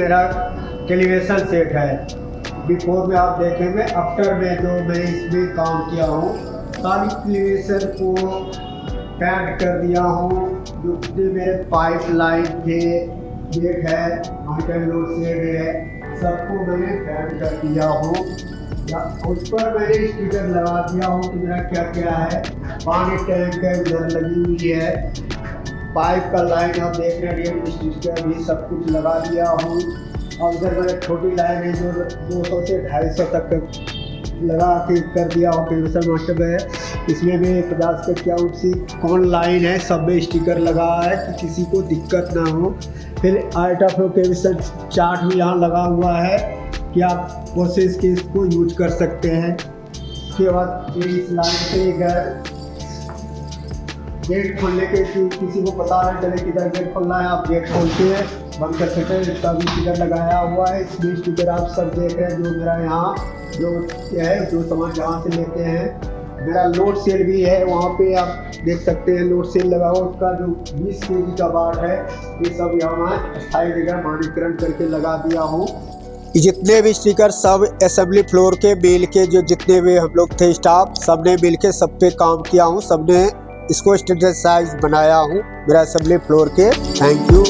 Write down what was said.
मेरा television set है। Before में आप देखेंगे, आफ्टर में जो मैं इसमें काम किया हूँ, सारी टेलीविज़न को पैड कर दिया हूँ। जो जितने मेरे पाइप लाइन थे, गेट है, अंकल लोड शेड है, सबको मैंने पैड कर दिया हूँ। या उस पर मैंने स्टिकर लगा दिया हूँ कि मेरा क्या क्या है। पानी टैंक है, उधर लगी हुई है, पाइप का लाइन आप देख रहे हैं, स्टिकर भी सब कुछ लगा दिया हूँ। और उधर मैंने छोटी लाइन है जो 200 से 250 तक लगा के कर दिया हूँ। टेलीविज़न मास्टर है, इसमें भी 50 के क्या उसकी कौन लाइन है, सब में स्टिकर लगा है कि किसी को दिक्कत ना हो। फिर आर्ट ऑफ टेलीविज़न चार्ट भी यहाँ लगा हुआ है कि आप प्रोसेस के इसको यूज कर सकते हैं। उसके बाद इस लाइन पे गेट खोलने के किसी को पता नहीं चले किधर गेट खोलना है, आप गेट खोलते हैं, बंद कर सकते हैं। इसका भी स्टिकर लगाया हुआ है। इसमें स्टिकर आप सब देख रहे हैं। जो मेरा यहाँ जो है, जो सामान जहाँ से लेते हैं, मेरा लोड सेल भी है, वहाँ पे आप देख सकते हैं लोड सेल लगा हुआ। उसका जो 20 kg का बार है, ये सब यहाँ स्थायी जगह मानकीकरण करके लगा दिया हूँ। जितने भी स्टिकर सब असेंबली फ्लोर के मिल के, जो जितने भी हम लोग थे स्टाफ, सबने मिल के सब पे काम किया हूँ। सबने इसको स्टैंडर्ड साइज बनाया हूँ मेरा असेंबली फ्लोर के। Thank you.